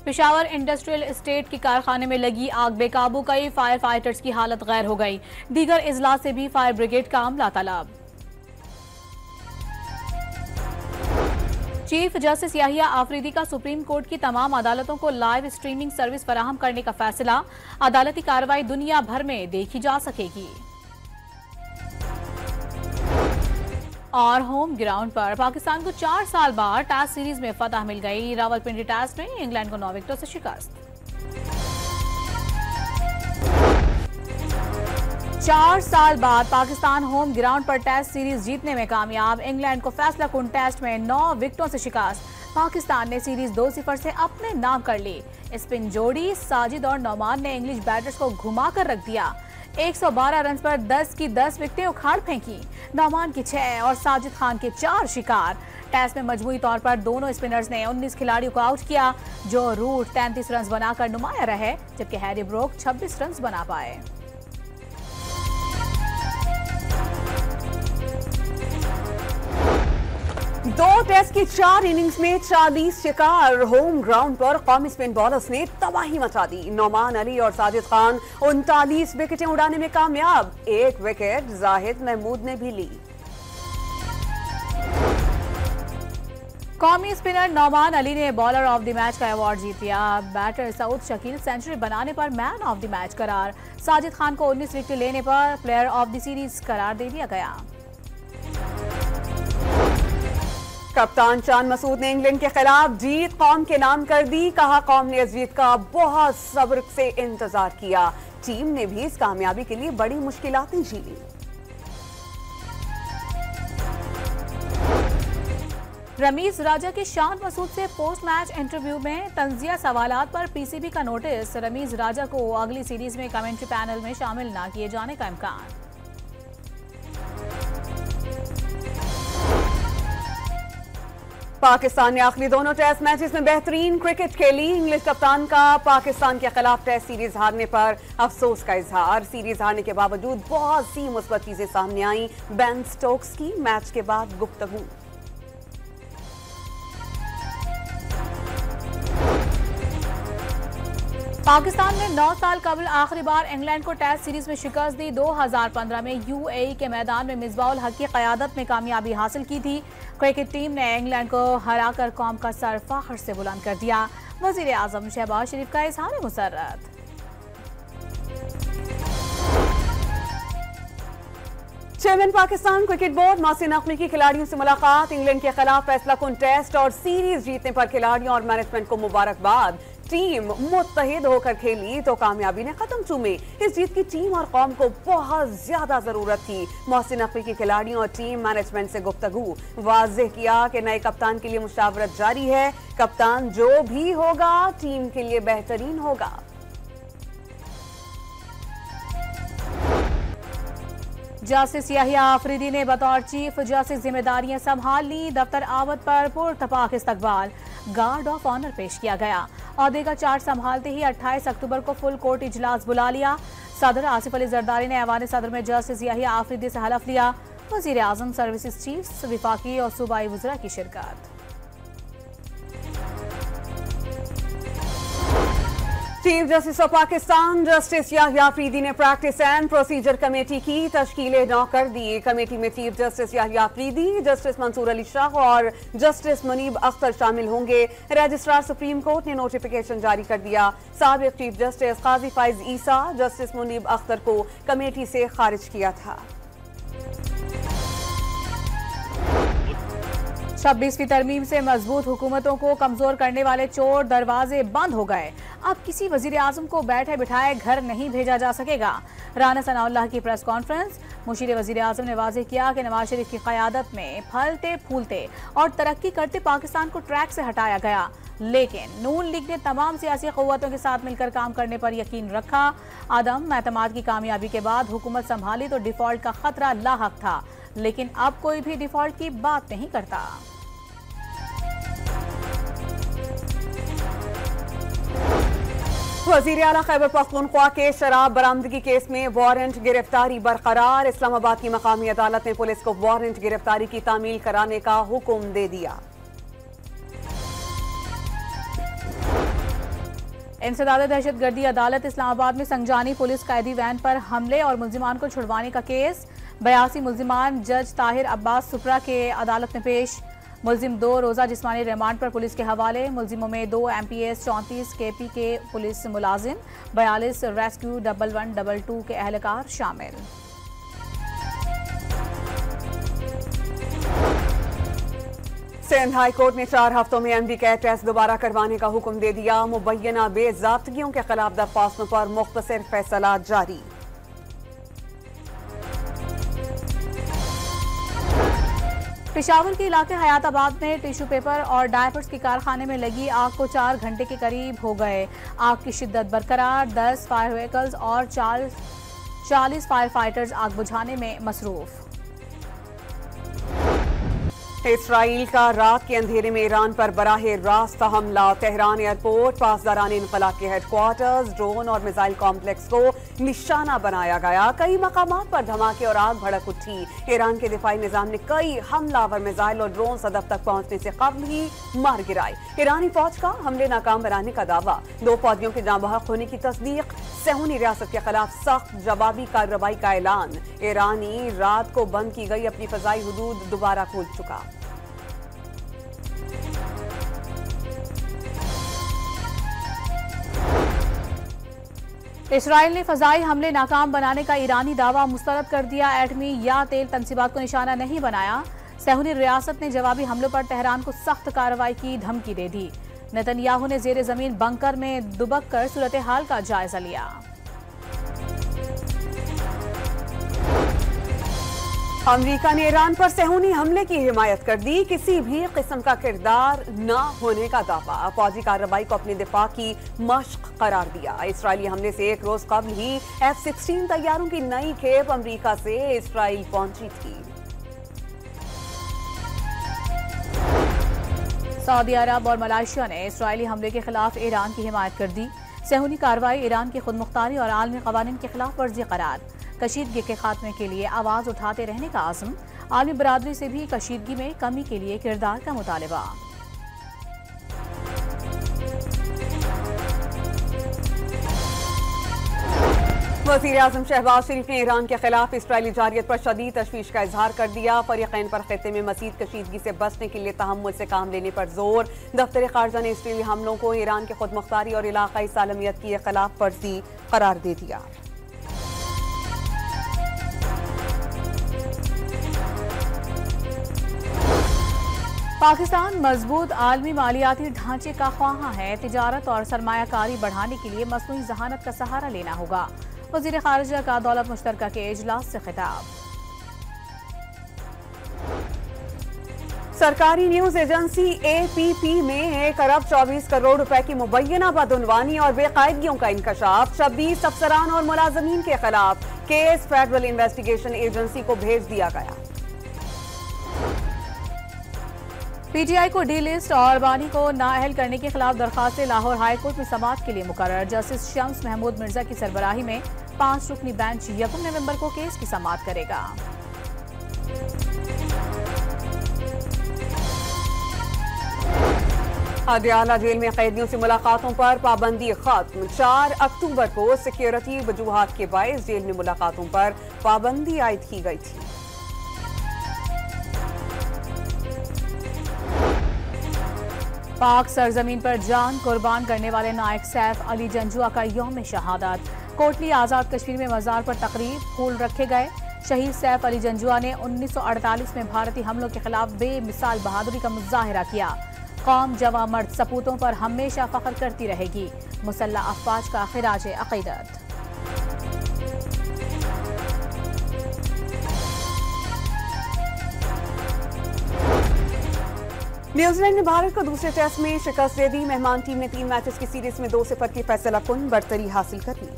Peshawar industrial estate के कारखाने में लगी आग बेकाबू, कई फायर फाइटर्स की हालत गैर हो गई। दीगर इजला से भी फायर ब्रिगेड काम लातालाब। चीफ जस्टिस याहिया आफरीदी का सुप्रीम कोर्ट की तमाम अदालतों को लाइव स्ट्रीमिंग सर्विस फराहम करने का फैसला। अदालती कार्रवाई दुनिया भर में देखी जा सकेगी। और होम ग्राउंड पर पाकिस्तान को 4 साल बाद टेस्ट सीरीज में फतह मिल गई। रावलपिंडी टेस्ट में इंग्लैंड को 9 विकेटों से शिकस्त। 4 साल बाद पाकिस्तान होम ग्राउंड पर टेस्ट सीरीज जीतने में कामयाब। इंग्लैंड को फैसला कुन टेस्ट में 9 विकेटों से शिकस्त। पाकिस्तान ने सीरीज 2-0 से अपने नाम कर ली। स्पिन जोड़ी साजिद और नौमान ने इंग्लिश बैटर्स को घुमाकर रख दिया। 112 रन पर 10 की 10 विकेटें उखाड़ फेंकी। नौमान की 6 और साजिद खान के 4 शिकार। टेस्ट में मजमूई तौर पर दोनों स्पिनर्स ने 19 खिलाड़ियों को आउट किया। जो रूट 33 रन बनाकर नुमाया रहे, जबकि हैरी ब्रोक 26 रन बना पाए। दो टेस्ट की 4 इनिंग्स में 40 शिकार। होम ग्राउंड पर कौमी स्पिन बॉलर्स ने तबाही मचा दी। नौमान अली और साजिद खान 39 विकेटें उड़ाने में कामयाब। 1 विकेट जाहिद महमूद ने भी ली। कौमी स्पिनर नौमान अली ने बॉलर ऑफ द मैच का अवार्ड जीत लिया। बैटर सऊद शकील सेंचुरी बनाने पर मैन ऑफ द मैच करार। साजिद खान को 19 विकेट लेने पर प्लेयर ऑफ द सीरीज करार दे दिया गया। कप्तान चांद मसूद ने इंग्लैंड के खिलाफ जीत कौम के नाम कर दी। कहा, कौम ने इस जीत का बहुत सब्र से इंतजार किया। टीम ने भी इस कामयाबी के लिए बड़ी मुश्किलातें झेली। रमीज राजा के शान मसूद से पोस्ट मैच इंटरव्यू में तंजिया सवालात पर पीसीबी का नोटिस। रमीज राजा को अगली सीरीज में कमेंट्री पैनल में शामिल न किए जाने का इम्कान। पाकिस्तान ने आखिरी दोनों टेस्ट मैचेस में बेहतरीन क्रिकेट खेली। इंग्लिश कप्तान का पाकिस्तान के खिलाफ टेस्ट सीरीज हारने पर अफसोस का इजहार। सीरीज हारने के बावजूद बहुत सी मुस्बत चीजें सामने आई। बेन स्टोक्स की मैच के बाद गुफ्तगू। पाकिस्तान ने 9 साल कबल आखिरी बार इंग्लैंड को टेस्ट सीरीज में शिकस्त दी। 2015 में यूएई के मैदान में मिसबाह-उल हक की क़यादत में कामयाबी हासिल की थी। क्रिकेट टीम ने इंग्लैंड को हराकर कौम का सर फख्र से बुलंद कर दिया। वज़ीर आज़म शहबाज शरीफ का इज़हार Musarrat. Chairman Pakistan cricket board Mohsin Naqvi की खिलाड़ियों से मुलाकात। इंग्लैंड के खिलाफ फैसला कुन टेस्ट और सीरीज जीतने पर खिलाड़ियों और मैनेजमेंट को मुबारकबाद। टीम मुत्तहिद होकर खेली तो कामयाबी ने कदम चूमे। इस जीत की टीम और कौम को बहुत ज्यादा जरूरत थी। मोहसिन नकवी की खिलाड़ियों और टीम मैनेजमेंट से गुफ्तगू। वाज़ेह किया कि नए कप्तान के लिए मुशावरत जारी है। कप्तान जो भी होगा टीम के लिए बेहतरीन होगा। जस्टिस याहिया आफरीदी ने बतौर चीफ जस्टिस जिम्मेदारियां संभाल ली। दफ्तर आवत पर पुरतपाक इस्तकबाल, गार्ड ऑफ ऑनर पेश किया गया। ओहदे का चार्ज संभालते ही 28 अक्टूबर को फुल कोर्ट इजलास बुला लिया। सदर आसिफ अली जरदारी ने ऐवान सदर में जस्टिस याहिया आफरीदी से हलफ लिया। वजीर आजम, सर्विसेज चीफ, विफाकी और सूबाई वज़रा की शिरकत। Chief justice of Pakistan justice Yahya Afridi ने प्रैक्टिस एंड प्रोसीजर कमेटी की तश्कील 9 कर दी। कमेटी में chief justice Yahya Afridi, justice Mansoor Ali Shah और जस्टिस मुनीब अख्तर शामिल होंगे। रजिस्ट्रार सुप्रीम कोर्ट ने नोटिफिकेशन जारी कर दिया। साबिक chief justice Qazi Faez Isa justice Munib Akhtar को कमेटी से खारिज किया था। 26वीं तरमीम से मजबूत हुकूमतों को कमजोर करने वाले चोर दरवाजे बंद हो गए। अब किसी वजीर आजम को बैठे बिठाए घर नहीं भेजा जा सकेगा। राना सनाउल्लाह की प्रेस कॉन्फ्रेंस। मुशीर वजीर आजम ने वाज़ेह किया कि नवाज शरीफ की क़यादत में फलते फूलते और तरक्की करते पाकिस्तान को ट्रैक से हटाया गया, लेकिन नून लीग ने तमाम सियासी क़ुव्वतों के साथ मिलकर काम करने पर यकीन रखा। आदम एतमाद की कामयाबी के बाद हुकूमत संभाली तो डिफॉल्ट का खतरा लाहक था, लेकिन अब कोई भी डिफॉल्ट की बात नहीं करता। वज़ीर आला खैबर पख्तूनख्वा के शराब बरामदगी केस में वारंट गिरफ्तारी बरकरार। इस्लामाबाद की मकामी अदालत ने पुलिस को वारंट गिरफ्तारी की तामील कराने का हुक्म दे दिया। इंसदाद दहशतगर्दी अदालत इस्लामाबाद में संजानी पुलिस कैदी वैन पर हमले और मुल्जिमान को छुड़वाने का केस। 82 मुल्जिमान जज ताहिर अब्बास सुपरा के अदालत में पेश। मुल्जिम 2 रोजा जिस्मानी रिमांड पर पुलिस के हवाले। मुल्जिमों में 2 MPS, 34 KP के पुलिस मुलाजिम, 42 रेस्क्यू 1122 के एहलकार शामिल। सिंध हाई कोर्ट ने 4 हफ्तों में MD कैट टेस्ट दोबारा करवाने का हुक्म दे दिया। मुबैना बेज़ाब्तगियों के खिलाफ दरख्वास्तों पर मुख्तसर फैसला जारी। पेशावर के इलाके हयाताबाद में टिश्यू पेपर और डायपर्स के कारखाने में लगी आग को 4 घंटे के करीब हो गए। आग की शिद्दत बरकरार। 10 फायर व्हीकल्स और 40 फायर फाइटर्स आग बुझाने में मसरूफ। इसराइल का रात के अंधेरे में ईरान पर बराहे रास्त हमला। तेहरान एयरपोर्ट, पासदारान इनकलाब के हेडक्वार्टर्स, ड्रोन और मिसाइल कॉम्प्लेक्स को निशाना बनाया गया। कई मकामात पर धमाके और आग भड़क उठी। ईरान के दिफाई निजाम ने कई हमलावर मिसाइल और ड्रोन सदफ तक पहुंचने से कबल ही मार गिराए। ईरानी फौज का हमले नाकाम बनाने का दावा। 2 फौजियों के जाँ बहक होने की तस्दीक। सेहूनी रियासत के खिलाफ सख्त जवाबी कार्रवाई का ऐलान। ईरानी रात को बंद की गई अपनी फजाई हुदूद दोबारा खोल चुका। इसराइल ने फजाई हमले नाकाम बनाने का ईरानी दावा मुस्तरद कर दिया। एटमी या तेल तनसीबात को निशाना नहीं बनाया। सेहूनी रियासत ने जवाबी हमलों पर तेहरान को सख्त कार्रवाई की धमकी दे दी। नेतन्याहू ने जेर जमीन बंकर में दुबक कर सूरत हाल का जायजा लिया। अमेरिका ने ईरान पर सेहूनी हमले की हिमायत कर दी। किसी भी किस्म का किरदार न होने का दावा। फौजी कार्रवाई को अपने दिफा की मश्क करार दिया। इसराइली हमले से 1 रोज कबल ही F-16 तैयारों की नई खेप अमेरिका से इसराइल पहुंची थी। सऊदी अरब और मलेशिया ने इसराइली हमले के खिलाफ ईरान की हिमायत कर दी। सेहूनी कार्रवाई ईरान की खुदमुख्तारी और आलमी कवानीन के खिलाफ वर्जी करार। कशीदगी के खात्मे के लिए आवाज उठाते रहने का आज़म। आलमी बरादरी से भी कशीदगी में कमी के लिए किरदार का मुतालबा। वज़ीर-ए-आज़म शहबाज शरीफ ने ईरान के खिलाफ इसराइली जारियत पर शदीद तशवीश का इजहार कर दिया। फरीक़ैन पर खित्ते में मज़ीद कशीदगी से बचने के लिए तहम्मुल से काम लेने पर जोर। दफ्तर खारजा ने इसराइली हमलों को ईरान की खुदमुख्तारी और इलाकाई सालमियत की खिलाफ वर्जी करार दे दिया। पाकिस्तान मजबूत आलमी मालियाती ढांचे का ख्वाहा है। तिजारत और सरमायाकारी बढ़ाने के लिए मसनूई जहानत का सहारा लेना होगा। वज़ीर खारजा का दौलत मुश्तरका के इजलास से खिताब। सरकारी न्यूज एजेंसी APP में 1 अरब 24 करोड़ रुपए की मुबैना बदउनवानी और बेकायदगियों का इंकशाफ। 26 अफसरान और मुलाजमीन के खिलाफ केस फेडरल इन्वेस्टिगेशन एजेंसी को भेज दिया गया। PTI को डी लिस्ट और बानी को नाअहल करने के खिलाफ दरखास्त लाहौर हाई कोर्ट में समाअत के लिए मुकर्रर। जस्टिस शम्स महमूद मिर्जा की सरबराही में 5 रुकनी बेंच 1 नवंबर को केस की समाअत करेगा। अदियाला जेल में कैदियों से मुलाकातों पर पाबंदी खत्म। 4 अक्टूबर को सिक्योरिटी वजूहात के बायस जेल में मुलाकातों पर पाबंदी आयद की गई थी। पाक सरजमीन पर जान कुर्बान करने वाले नायक सैफ अली जंजुआ का यौम शहादत। कोटली आज़ाद कश्मीर में मज़ार पर तकरीब फूल रखे गए। शहीद सैफ अली जंजुआ ने 1948 में भारतीय हमलों के खिलाफ बेमिसाल बहादुरी का मुजाहिरा किया। कौम जवां मर्द सपूतों पर हमेशा फख्र करती रहेगी। मुसल्लह अफवाज का खिराज अक़ीदत। न्यूजीलैंड ने भारत को दूसरे टेस्ट में शिकस्त दे दी। मेहमान टीम ने 3 मैचेस की सीरीज में 2-0 की फैसला कुन बढ़तरी हासिल कर ली।